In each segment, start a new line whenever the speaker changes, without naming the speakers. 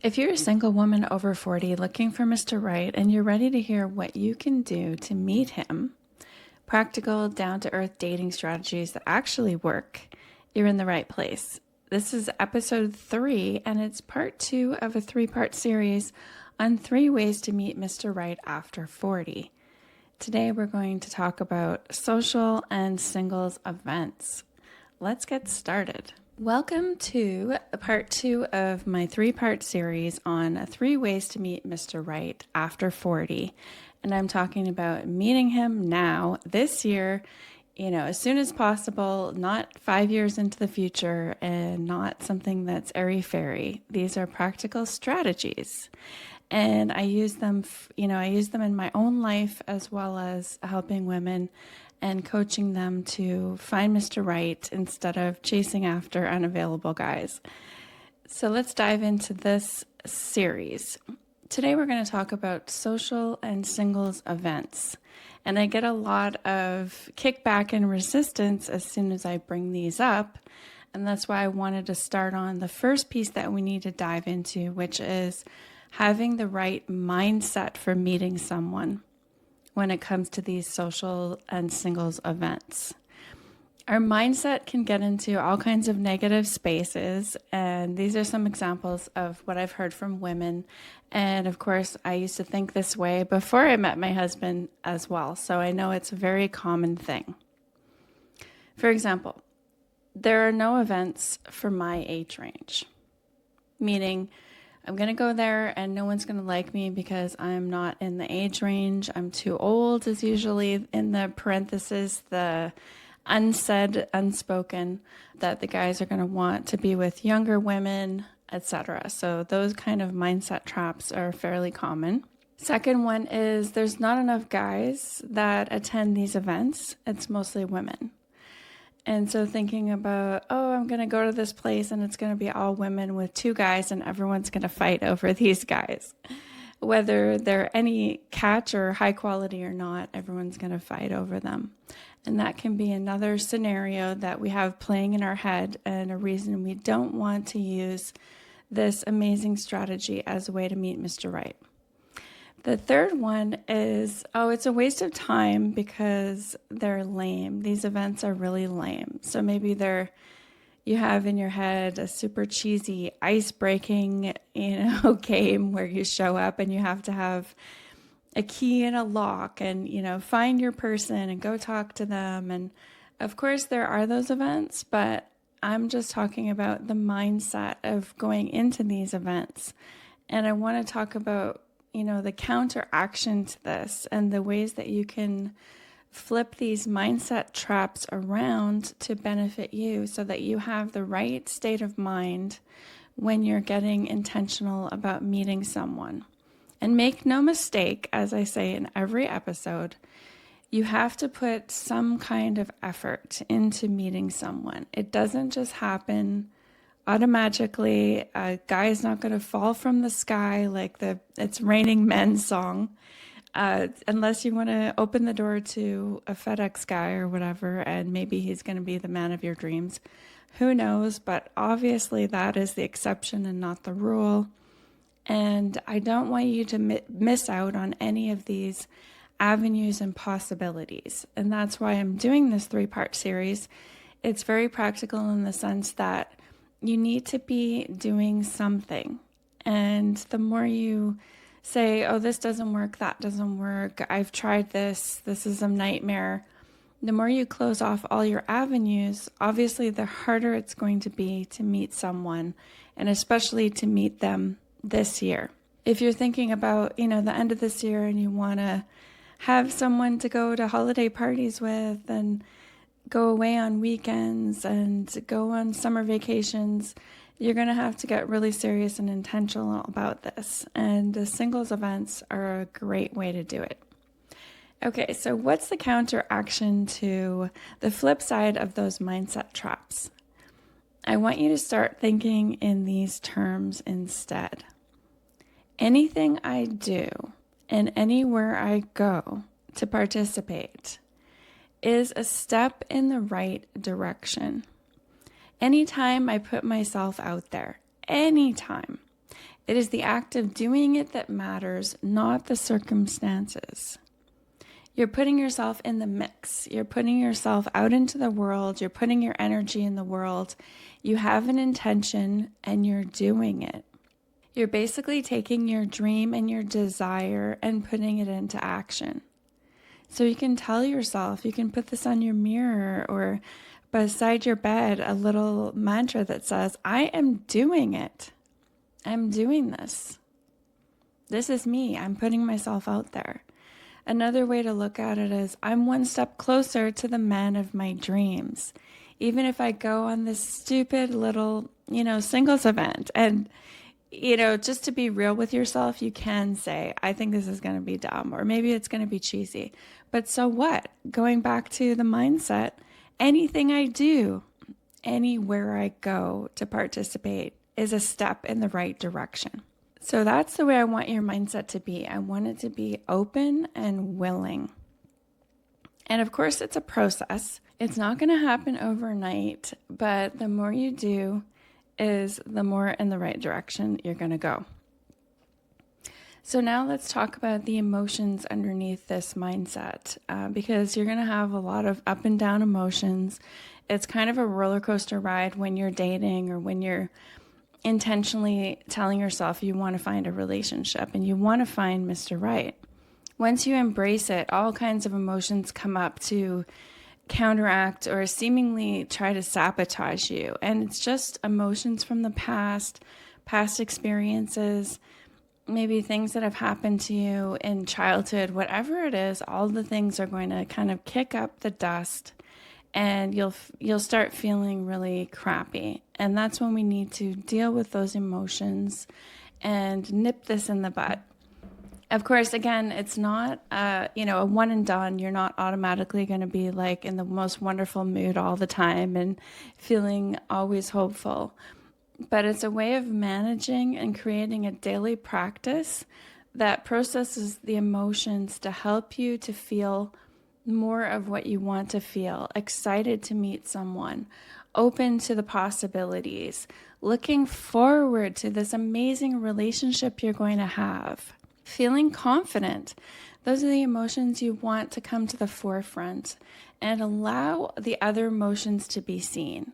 If you're a single woman over 40 looking for Mr. Right and you're ready to hear what you can do to meet him, practical, down to earth dating strategies that actually work, you're in the right place. This is episode 3, and it's part 2 of a 3-part series on 3 ways to meet Mr. Right after 40. Today, we're going to talk about social and singles events. Let's get started. Welcome to part 2 of my 3-part series on 3 ways to meet Mr. Right after 40. And I'm talking about meeting him now, this year, as soon as possible, not 5 years into the future, and not something that's airy-fairy. These are practical strategies. And I use them, in my own life as well as helping women and coaching them to find Mr. Right instead of chasing after unavailable guys. So let's dive into this series. Today we're going to talk about social and singles events. And I get a lot of kickback and resistance as soon as I bring these up. And that's why I wanted to start on the first piece that we need to dive into, which is having the right mindset for meeting someone when it comes to these social and singles events. Our mindset can get into all kinds of negative spaces, and these are some examples of what I've heard from women. And of course, I used to think this way before I met my husband as well, so I know it's a very common thing. For example, there are no events for my age range, meaning I'm going to go there and no one's going to like me because I'm not in the age range. I'm too old is usually in the parenthesis, the unsaid, unspoken, that the guys are going to want to be with younger women, etc. So those kind of mindset traps are fairly common. Second one is there's not enough guys that attend these events. It's mostly women. And so thinking about, I'm going to go to this place and it's going to be all women with 2 guys and everyone's going to fight over these guys. Whether they're any catch or high quality or not, everyone's going to fight over them. And that can be another scenario that we have playing in our head and a reason we don't want to use this amazing strategy as a way to meet Mr. Right. The third one is, it's a waste of time because they're lame. These events are really lame. So maybe you have in your head a super cheesy ice-breaking, game where you show up and you have to have a key and a lock and, find your person and go talk to them. And of course there are those events, but I'm just talking about the mindset of going into these events. And I want to talk about the counteraction to this and the ways that you can flip these mindset traps around to benefit you so that you have the right state of mind when you're getting intentional about meeting someone. And make no mistake, as I say in every episode, you have to put some kind of effort into meeting someone. It doesn't just happen automatically. A guy is not going to fall from the sky like the It's Raining Men song, unless you want to open the door to a FedEx guy or whatever, and maybe he's going to be the man of your dreams. Who knows? But obviously that is the exception and not the rule. And I don't want you to miss out on any of these avenues and possibilities. And that's why I'm doing this 3-part series. It's very practical in the sense that you need to be doing something. And the more you say, this doesn't work, that doesn't work, I've tried this is a nightmare, the more you close off all your avenues, obviously the harder it's going to be to meet someone, and especially to meet them this year. If you're thinking about, the end of this year and you want to have someone to go to holiday parties with and go away on weekends and go on summer vacations, you're going to have to get really serious and intentional about this. And the singles events are a great way to do it. Okay, so what's the counteraction to the flip side of those mindset traps? I want you to start thinking in these terms instead. Anything I do and anywhere I go to participate is a step in the right direction. Anytime I put myself out there, anytime, It is the act of doing it that matters, not the circumstances. You're putting yourself in the mix. You're putting yourself out into the world. You're putting your energy in the world. You have an intention and you're doing it. You're basically taking your dream and your desire and putting it into action. So you can tell yourself, you can put this on your mirror or beside your bed, a little mantra that says, I am doing it. I'm doing this. This is me. I'm putting myself out there. Another way to look at it is I'm one step closer to the man of my dreams. Even if I go on this stupid little, singles event and, just to be real with yourself, you can say, I think this is going to be dumb, or maybe it's going to be cheesy. But so what? Going back to the mindset, anything I do, anywhere I go to participate is a step in the right direction. So that's the way I want your mindset to be. I want it to be open and willing. And of course, it's a process. It's not going to happen overnight, but the more you do is the more in the right direction you're going to go. So now let's talk about the emotions underneath this mindset, because you're going to have a lot of up and down emotions. It's kind of a roller coaster ride when you're dating or when you're intentionally telling yourself you want to find a relationship and you want to find Mr. Right. Once you embrace it, all kinds of emotions come up to counteract or seemingly try to sabotage you. And it's just emotions from the past experiences, maybe things that have happened to you in childhood, whatever it is, all the things are going to kind of kick up the dust and you'll start feeling really crappy. And that's when we need to deal with those emotions and nip this in the bud. Of course, again, it's not, a one and done. You're not automatically going to be like in the most wonderful mood all the time and feeling always hopeful. But it's a way of managing and creating a daily practice that processes the emotions to help you to feel more of what you want to feel, excited to meet someone, open to the possibilities, looking forward to this amazing relationship you're going to have, feeling confident. Those are the emotions you want to come to the forefront and allow the other emotions to be seen.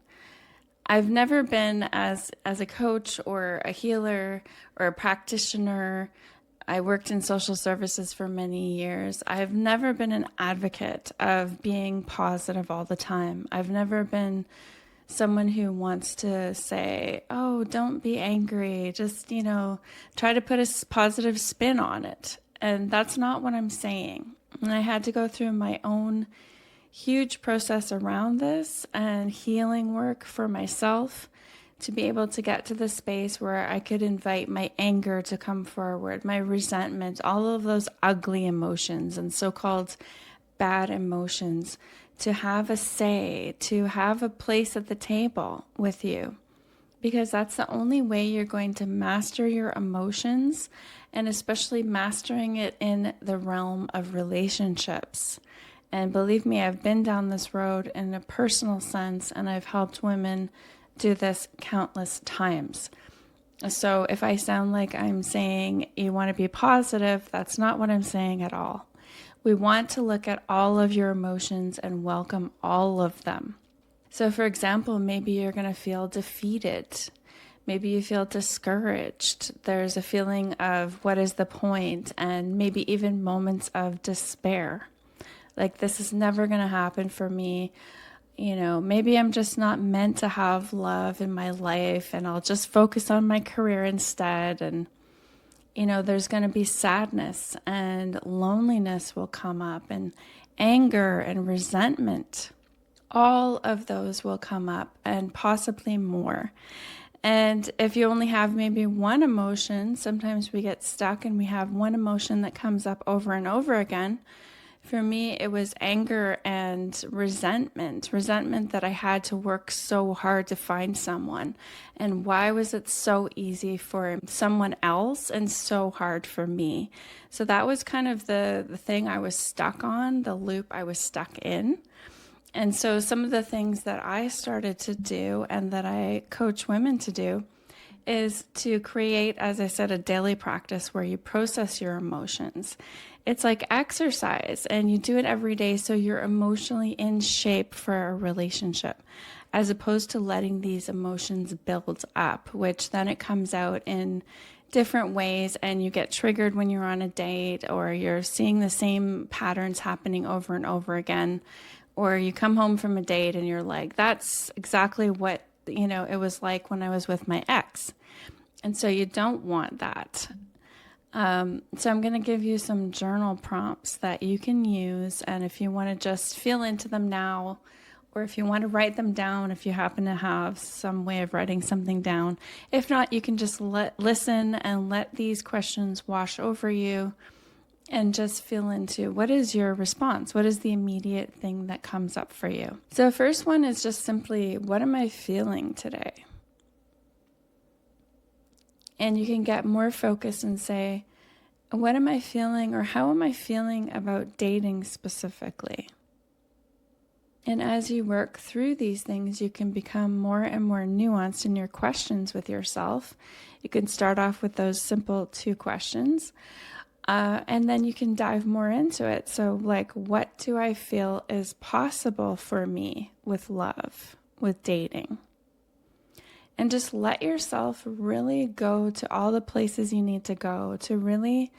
I've never been as a coach or a healer or a practitioner. I worked in social services for many years. I've never been an advocate of being positive all the time. I've never been someone who wants to say, oh, don't be angry. Just, try to put a positive spin on it. And that's not what I'm saying. And I had to go through my own huge process around this and healing work for myself to be able to get to the space where I could invite my anger to come forward, my resentment, all of those ugly emotions and so-called bad emotions to have a say, to have a place at the table with you. Because that's the only way you're going to master your emotions, and especially mastering it in the realm of relationships. And believe me, I've been down this road in a personal sense, and I've helped women do this countless times. So if I sound like I'm saying you want to be positive, that's not what I'm saying at all. We want to look at all of your emotions and welcome all of them. So for example, maybe you're going to feel defeated. Maybe you feel discouraged. There's a feeling of what is the point, and maybe even moments of despair. Like, this is never going to happen for me. Maybe I'm just not meant to have love in my life and I'll just focus on my career instead. And, there's going to be sadness and loneliness will come up, and anger and resentment. All of those will come up, and possibly more. And if you only have maybe one emotion, sometimes we get stuck and we have one emotion that comes up over and over again. For me, it was anger and resentment that I had to work so hard to find someone. And why was it so easy for someone else and so hard for me? So that was kind of the thing I was stuck on, the loop I was stuck in. And so some of the things that I started to do and that I coach women to do is to create, as I said, a daily practice where you process your emotions. It's like exercise, and you do it every day so you're emotionally in shape for a relationship, as opposed to letting these emotions build up, which then it comes out in different ways, and you get triggered when you're on a date, or you're seeing the same patterns happening over and over again, or you come home from a date and you're like, that's exactly what it was like when I was with my ex. And so you don't want that. So I'm going to give you some journal prompts that you can use. And if you want to just feel into them now, or if you want to write them down, if you happen to have some way of writing something down. If not, you can just listen and let these questions wash over you and just feel into what is your response? What is the immediate thing that comes up for you? So first one is just simply, what am I feeling today? And you can get more focused and say, what am I feeling, or how am I feeling about dating specifically? And as you work through these things, you can become more and more nuanced in your questions with yourself. You can start off with those simple 2 questions, and then you can dive more into it. So like, what do I feel is possible for me with love, with dating? And just let yourself really go to all the places you need to go to really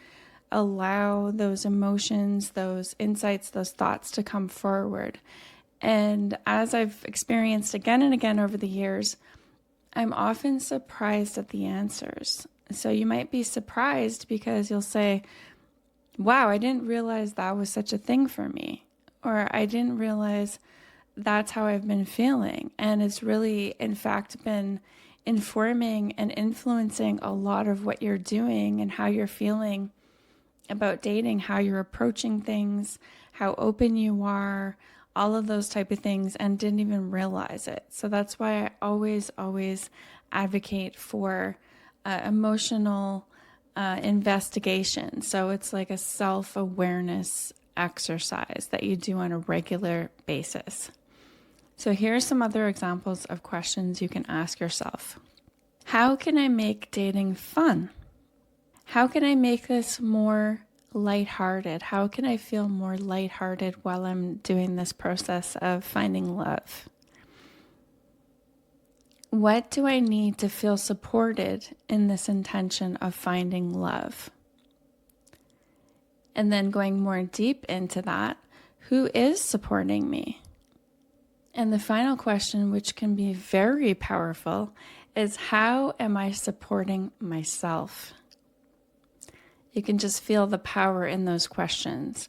allow those emotions, those insights, those thoughts to come forward. And as I've experienced again and again over the years, I'm often surprised at the answers. So you might be surprised because you'll say, wow, I didn't realize that was such a thing for me. Or I didn't realize that's how I've been feeling. And it's really, in fact, been informing and influencing a lot of what you're doing and how you're feeling about dating, how you're approaching things, how open you are, all of those type of things, and didn't even realize it. So that's why I always advocate for emotional investigation. So it's like a self-awareness exercise that you do on a regular basis. So here are some other examples of questions you can ask yourself. How can I make dating fun? How can I make this more lighthearted? How can I feel more lighthearted while I'm doing this process of finding love? What do I need to feel supported in this intention of finding love? And then going more deep into that, who is supporting me? And the final question, which can be very powerful, is how am I supporting myself? You can just feel the power in those questions.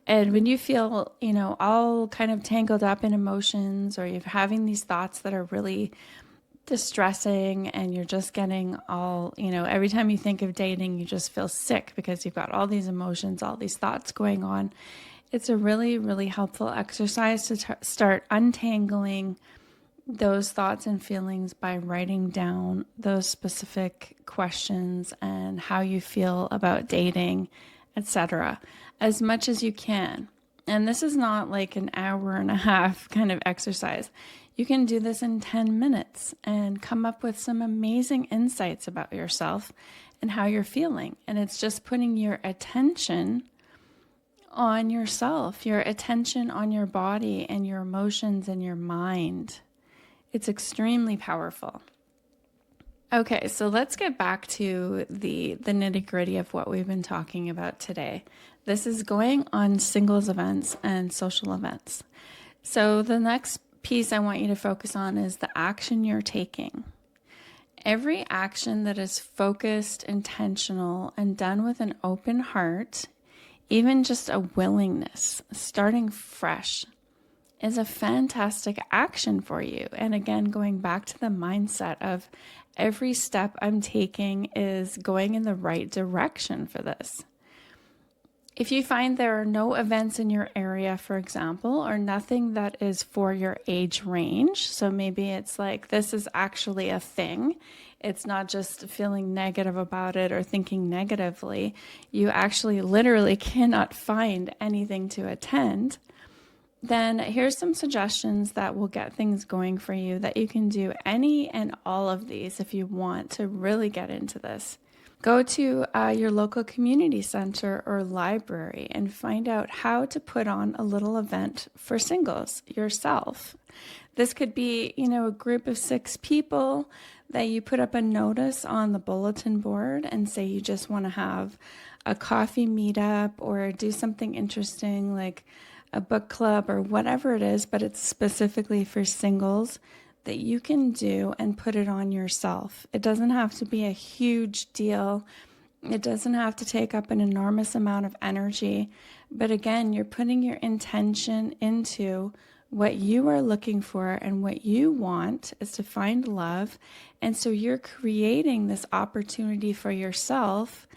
And when you feel, all kind of tangled up in emotions, or you're having these thoughts that are really distressing, and you're just getting all, every time you think of dating, you just feel sick because you've got all these emotions, all these thoughts going on. It's a really, really helpful exercise to start untangling those thoughts and feelings by writing down those specific questions and how you feel about dating, etc., as much as you can. And this is not like an hour and a half kind of exercise. You can do this in 10 minutes and come up with some amazing insights about yourself and how you're feeling. And it's just putting your attention on yourself, your attention on your body and your emotions and your mind. It's extremely powerful. Okay, so let's get back to the nitty-gritty of what we've been talking about today. This is going on singles events and social events. So the next piece I want you to focus on is the action you're taking. Every action that is focused, intentional, and done with an open heart, even just a willingness, starting fresh, is a fantastic action for you. And again, going back to the mindset of every step I'm taking is going in the right direction for this. If you find there are no events in your area, for example, or nothing that is for your age range, so maybe it's like this is actually a thing, it's not just feeling negative about it or thinking negatively, you actually literally cannot find anything to attend, then here's some suggestions that will get things going for you that you can do any and all of these if you want to really get into this. Go to your local community center or library and find out how to put on a little event for singles yourself. This could be, a group of 6 people that you put up a notice on the bulletin board and say you just want to have a coffee meetup or do something interesting like a book club or whatever it is, but it's specifically for singles that you can do and put it on yourself. It doesn't have to be a huge deal. It doesn't have to take up an enormous amount of energy. But again, you're putting your intention into what you are looking for, and what you want is to find love. And so you're creating this opportunity for yourself.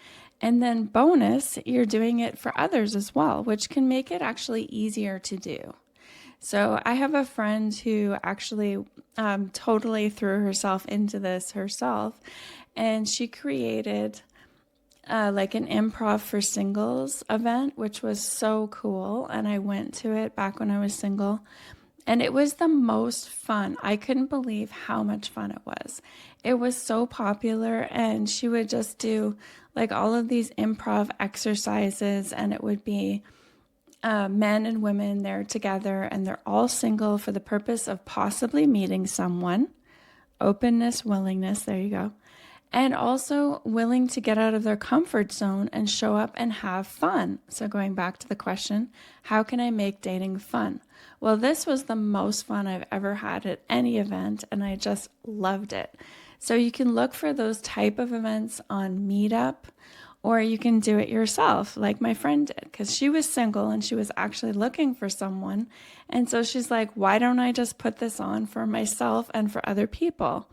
And then bonus, you're doing it for others as well, which can make it actually easier to do. So I have a friend who actually totally threw herself into this herself, and she created like an improv for singles event, which was so cool. And I went to it back when I was single, and it was the most fun. I couldn't believe how much fun it was. It was so popular, and she would just do like all of these improv exercises, and it would be men and women, they're together and they're all single for the purpose of possibly meeting someone. Openness, willingness, there you go. And also willing to get out of their comfort zone and show up and have fun. So going back to the question, how can I make dating fun? Well, this was the most fun I've ever had at any event, and I just loved it. So you can look for those type of events on Meetup, or you can do it yourself like my friend did, because she was single and she was actually looking for someone. And so she's like, why don't I just put this on for myself and for other people?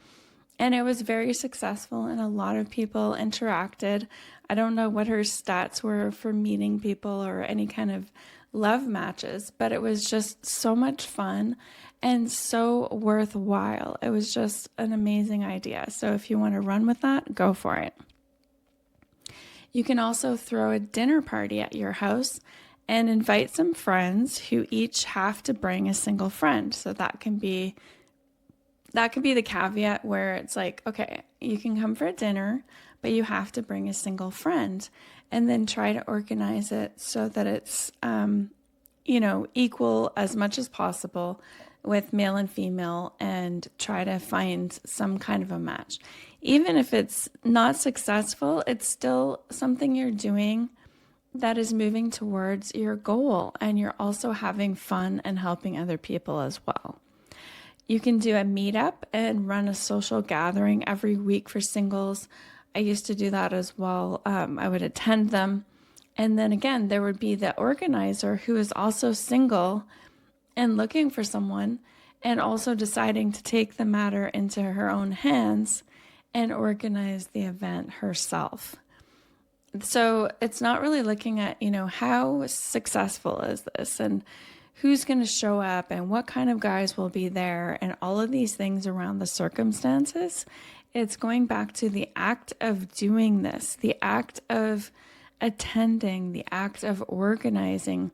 And it was very successful, and a lot of people interacted. I don't know what her stats were for meeting people or any kind of love matches, but it was just so much fun and so worthwhile. It was just an amazing idea. So if you want to run with that, go for it. You can also throw a dinner party at your house and invite some friends who each have to bring a single friend. So that can be the caveat where it's like, okay, you can come for a dinner, but you have to bring a single friend, and then try to organize it so that it's, equal as much as possible with male and female, and try to find some kind of a match. Even if it's not successful, it's still something you're doing that is moving towards your goal, and you're also having fun and helping other people as well. You can do a meetup and run a social gathering every week for singles. I used to do that as well. I would attend them. And then again, there would be the organizer who is also single and looking for someone, and also deciding to take the matter into her own hands and organize the event herself. So it's not really looking at, how successful is this and who's going to show up and what kind of guys will be there and all of these things around the circumstances. It's going back to the act of doing this, the act of attending, the act of organizing,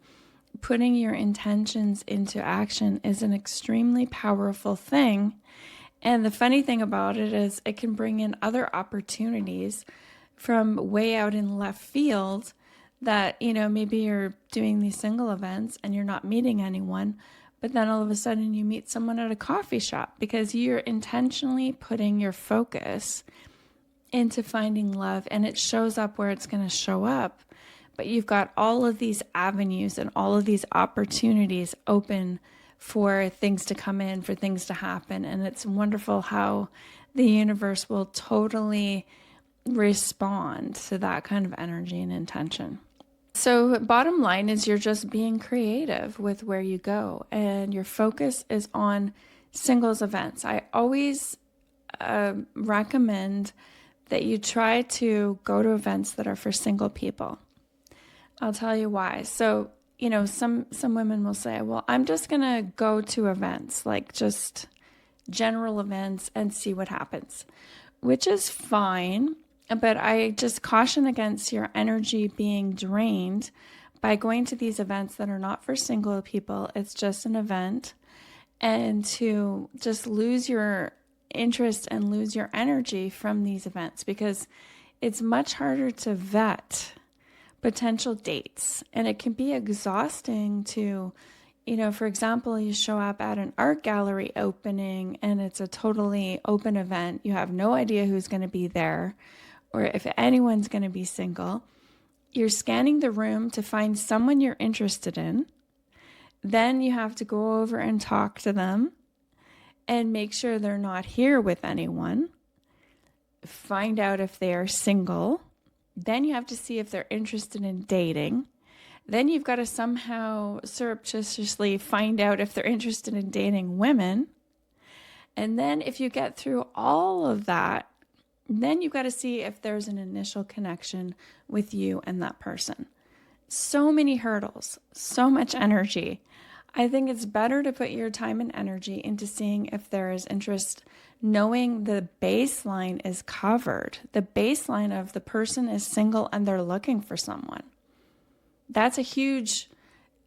putting your intentions into action is an extremely powerful thing. And the funny thing about it is it can bring in other opportunities from way out in left field that, maybe you're doing these single events and you're not meeting anyone, but then all of a sudden you meet someone at a coffee shop because you're intentionally putting your focus into finding love, and it shows up where it's going to show up. But you've got all of these avenues and all of these opportunities open for things to come in, for things to happen. And it's wonderful how the universe will totally respond to that kind of energy and intention. So bottom line is you're just being creative with where you go, and your focus is on singles events. I always recommend that you try to go to events that are for single people. I'll tell you why. So, some women will say, well, I'm just going to go to events, like just general events, and see what happens, which is fine. But I just caution against your energy being drained by going to these events that are not for single people. It's just an event, and to just lose your interest and lose your energy from these events, because it's much harder to vet potential dates, and it can be exhausting to, for example, you show up at an art gallery opening and it's a totally open event. You have no idea who's going to be there or if anyone's going to be single. You're scanning the room to find someone you're interested in. Then you have to go over and talk to them and make sure they're not here with anyone. Find out if they are single. Then you have to see if they're interested in dating. Then you've got to somehow surreptitiously find out if they're interested in dating women. And then if you get through all of that, then you've got to see if there's an initial connection with you and that person. So many hurdles, so much energy. I think it's better to put your time and energy into seeing if there is interest, knowing the baseline is covered. The baseline of the person is single and they're looking for someone. That's a huge,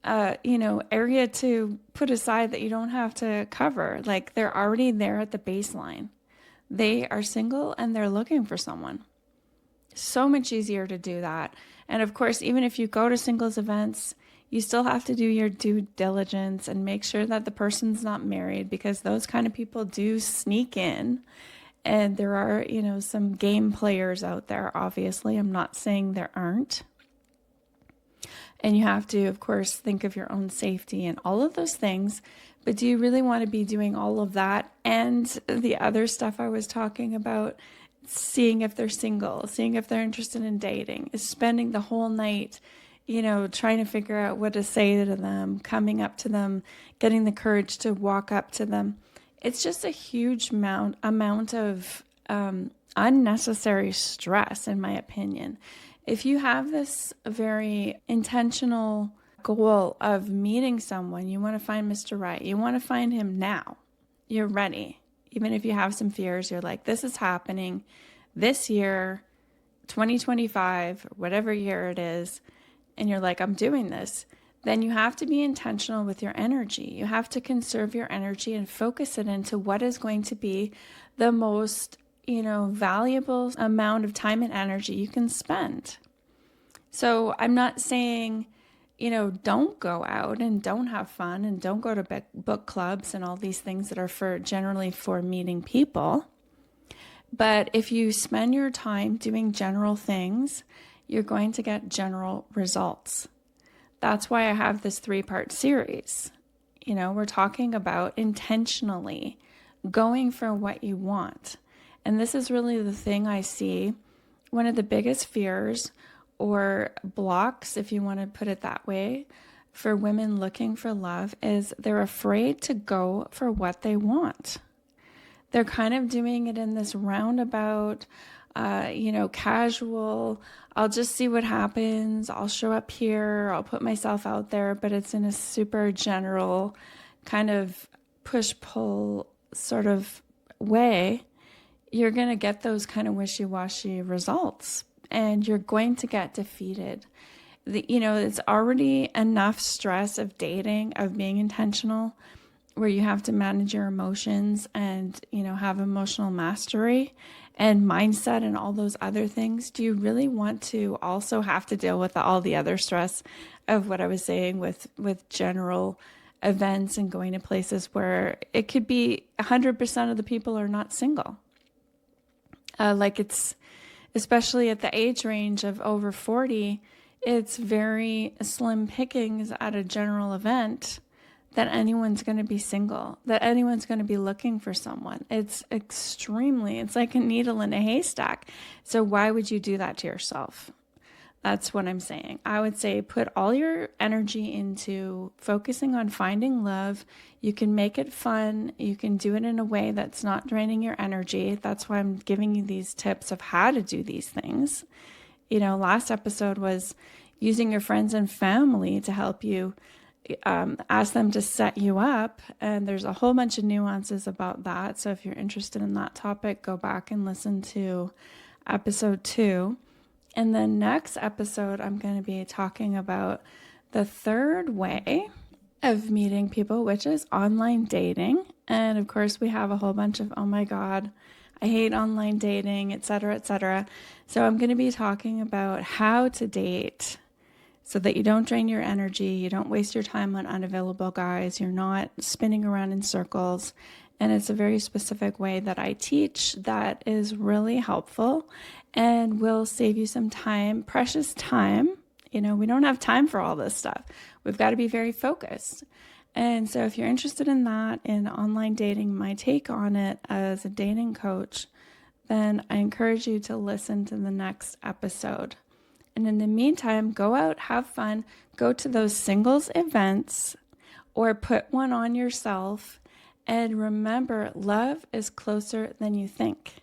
area to put aside that you don't have to cover. Like, they're already there at the baseline. They are single and they're looking for someone. So much easier to do that. And of course, even if you go to singles events, you still have to do your due diligence and make sure that the person's not married, because those kind of people do sneak in. And there are, some game players out there, obviously. I'm not saying there aren't. And you have to, of course, think of your own safety and all of those things. But do you really want to be doing all of that and the other stuff I was talking about? Seeing if they're single, seeing if they're interested in dating, is spending the whole night, trying to figure out what to say to them, coming up to them, getting the courage to walk up to them. It's just a huge amount of unnecessary stress, in my opinion. If you have this very intentional goal of meeting someone, you want to find Mr. Right, you want to find him now, you're ready. Even if you have some fears, you're like, this is happening this year, 2025, whatever year it is, and you're like, I'm doing this. Then you have to be intentional with your energy. You have to conserve your energy and focus it into what is going to be the most, valuable amount of time and energy you can spend. So I'm not saying, don't go out and don't have fun and don't go to book clubs and all these things that are generally for meeting people. But if you spend your time doing general things, you're going to get general results. That's why I have this 3-part series. We're talking about intentionally going for what you want. And this is really the thing I see. One of the biggest fears or blocks, if you want to put it that way, for women looking for love is they're afraid to go for what they want. They're kind of doing it in this roundabout, casual, I'll just see what happens. I'll show up here. I'll put myself out there, but it's in a super general kind of push-pull sort of way. You're going to get those kind of wishy-washy results, and you're going to get defeated. It's already enough stress of dating, of being intentional, where you have to manage your emotions and, have emotional mastery and mindset and all those other things. Do you really want to also have to deal with all the other stress of what I was saying with general events and going to places where it could be 100% of the people are not single? It's, especially at the age range of over 40, it's very slim pickings at a general event that anyone's going to be single, that anyone's going to be looking for someone. It's like a needle in a haystack. So why would you do that to yourself? That's what I'm saying. I would say put all your energy into focusing on finding love. You can make it fun. You can do it in a way that's not draining your energy. That's why I'm giving you these tips of how to do these things. Last episode was using your friends and family to help you, ask them to set you up. And there's a whole bunch of nuances about that. So if you're interested in that topic, go back and listen to episode 2. In the next episode, I'm going to be talking about the third way of meeting people, which is online dating. And of course, we have a whole bunch of, oh my God, I hate online dating, etc., etc. So I'm going to be talking about how to date so that you don't drain your energy, you don't waste your time on unavailable guys, you're not spinning around in circles. And it's a very specific way that I teach that is really helpful and will save you some time, precious time. You know, we don't have time for all this stuff. We've got to be very focused. And so if you're interested in that, in online dating, my take on it as a dating coach, then I encourage you to listen to the next episode. And in the meantime, go out, have fun, go to those singles events or put one on yourself. And remember, love is closer than you think.